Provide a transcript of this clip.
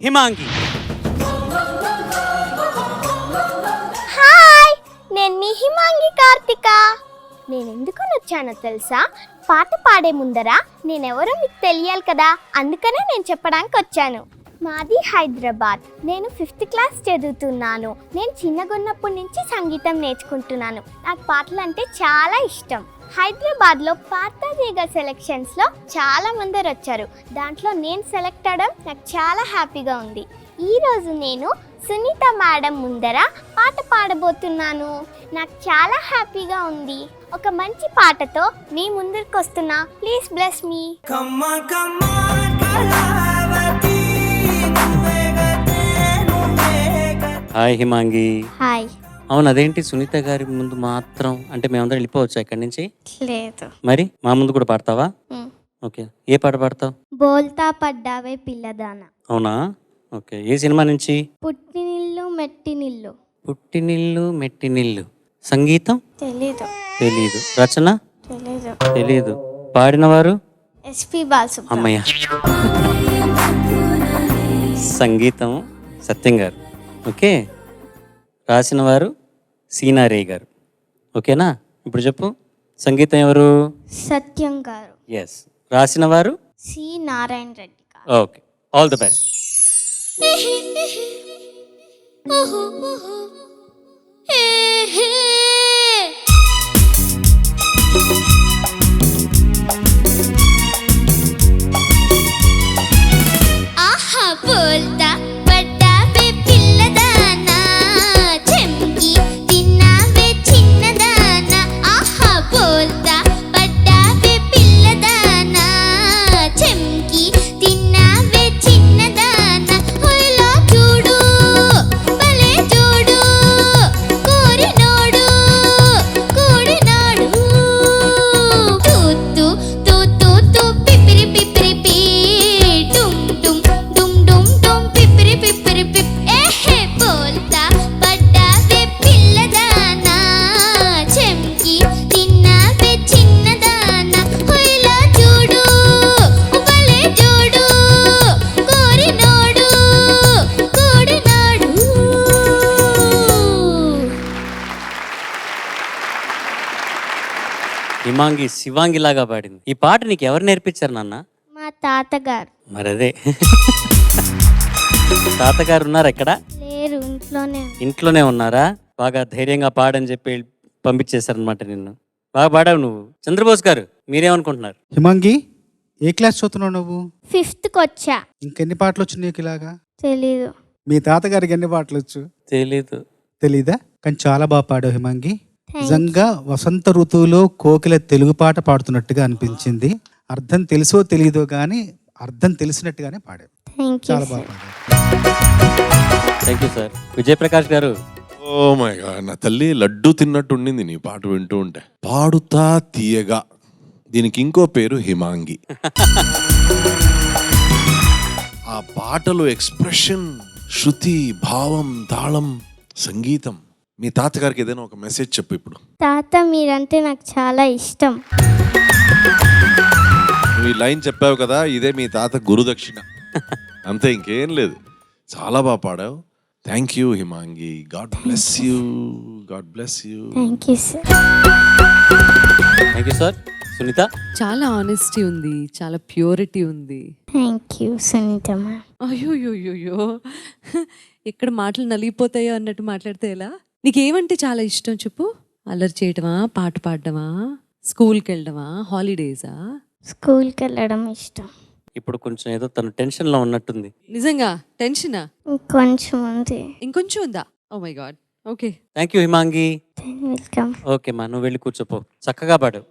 హిమాంగి. Hi, నేను మీ హిమాంగి కార్తిక. నేను ఎందుకు వచ్చానో తెలుసా? పాట పాడే ముందర నేనెవరో మీకు తెలియాలి కదా, అందుకనే నేను చెప్పడానికి వచ్చాను. మాది హైదరాబాద్. నేను 5th క్లాస్ చదువుతున్నాను. నేను చిన్నగున్నప్పటి నుంచి సంగీతం నేర్చుకుంటున్నాను. నాకు పాటలు అంటే చాలా ఇష్టం. హైదరాబాద్లో పార్తాజీగా సెలెక్షన్స్లో చాలా మంది వచ్చారు. దాంట్లో నేను సెలెక్ట్ అవ్వడం నాకు చాలా హ్యాపీగా ఉంది. ఈరోజు నేను సునీత మేడం ముందర పాట పాడబోతున్నాను. నాకు చాలా హ్యాపీగా ఉంది. ఒక మంచి పాటతో మీ ముందరికి వస్తున్నా. Please bless me. Hi Himangi. Hi. అవును, అదేంటి సునీత గారి ముందు మాత్రం అంటే మేమందరం వెళ్ళిపోవచ్చా ఇక్కడి నుంచి? లేదు. మరి మా ముందు కూడా పాడతావా? ఓకే, ఏ పాట పాడతావు? బోల్తా పడ్డావే పిల్లదాన. అవునా? ఓకే, ఏ సినిమా నుంచి? పుట్టినిల్లు మెట్టినిల్లు. పుట్టినిల్లు మెట్టినిల్లు. సంగీతం? తెలీదు. తెలీదు. రచన? తెలీదు. తెలీదు. పాడినవారు? ఎస్పి బాలసుబ్రహ్మణ్యం. అమ్మయ్య. సంగీతం సత్యం గారు. ఓకే, రాసిన వారు సీనారే గారు. ఓకేనా? ఇప్పుడు చెప్పు, సంగీతం ఎవరు? సత్యం గారు. ఎస్. రాసిన వారు సి నారాయణ రెడ్డి గారు. Okay, all the best. ఆహా బోల్తా పడ్డావే పిల్లదానా, చెంకి తిన్నావే చిన్నదానా. ఆహా బోల్తా పడ్డావే పిల్లదానా, చెంకి తిన్నావే చిన్నదానా. హొయలో చూడు భలే చూడు, కోరినోడు కూడినాడు. తూతు తూతు తూ పిపిరి పిపిరి పీ, డుమ్ డుమ్ డుమ్ డుమ్ డుమ్ పిపిరి పిపిరి పిప్. ఏహే బోల్తా పడ్డావే పిల్లదానా, చెంకి తిన్నావే చిన్నదానా. హొయలో చూడు భలే చూడు, కోరినోడు కూడినాడు. హిమాంగి శివాంగి లాగా పాడింది. ఈ పాట నీకు ఎవరు నేర్పించారు నాన్న? మా తాతగారు. మరదే. తాతగారు ఉన్నారు ఎక్కడ? లేరు, ఇంట్లోనే. ఇంట్లోనే ఉన్నారా? బాగా ధైర్యంగా పాడని చెప్పి పంపించేశారనమాట నిన్ను. బాగా పాడావు నువ్వు. చంద్రబోస్ గారు మీరేమనుకుంటున్నారు? హిమాంగి, ఏ క్లాస్ చదువుతున్నావు నువ్వు? 5th వచ్చా. ఇంకెన్ని పాటలు వచ్చు నీకు ఇలాగా? తెలీదు. మీ తాతగారికి ఎన్ని పాటలు వచ్చు? తెలీదు. తెలీదా? కానీ చాలా బాగా పాడావు హిమాంగి. నిజంగా వసంత ఋతువులో కోకిల తెలుగు పాట పాడుతున్నట్టుగా అనిపించింది. అర్థం తెలుసో తెలీదో కానీ అర్థం తెలిసినట్టుగానే పాడావు. చాలా బాగా పాడావు. Thank you sir. విజయప్రకాష్ గారు. ఓ మై గాడ్, నా తల్లి లడ్డు తిన్నట్టు ఉండింది నీ పాట వింటూ ఉంటే. పాడుతా తీయగా, దీనికి ఇంకో పేరు హిమాంగి. ఆ పాటలో ఎక్స్ప్రెషన్, శృతి, భావం, తాళం, సంగీతం. మీ తాతగారికి ఏదైనా ఒక మెసేజ్ చెప్పు ఇప్పుడు. తాత మీరంటే నాకు చాలా ఇష్టం. నువ్వు ఈ లైన్ చెప్పావు కదా, ఇదే మీ తాత గురుదక్షిణ. అంతే, ఇంకేం లేదు. చాలా బాగా పాడావు. Thank you Himangi. God bless you. God bless you. Thank you sir. Thank you sir. Sunitha? చాలా ఆనెస్టీ ఉంది, చాలా ప్యూరిటీ ఉంది. Thank you Sunitha ma'am. అయ్యోయ్యోయ్యో, ఎక్కడ మాటలు నలిగిపోతాయో అన్నట్టు మాట్లాడితే ఎలా? నీకేమంటే చాలా ఇష్టం చెప్పు. అల్లరి చేయటమా, పాట పాడటమా, స్కూల్కి వెళ్ళడమా, హాలిడేసా? స్కూల్కి వెళ్ళడం ఇష్టం. ఇప్పుడు కొంచెం ఏదో తను టెన్షన్లో ఉన్నట్టుంది. నిజంగా టెన్షనా? ఇంకొంచెం ఉంది. ఇంకొంచెం ఉందా? Oh my God. Okay, thank you Himangi. Welcome. Okay మా, నువ్వు వెళ్ళి కూర్చోపో. చక్కగా పాడావు.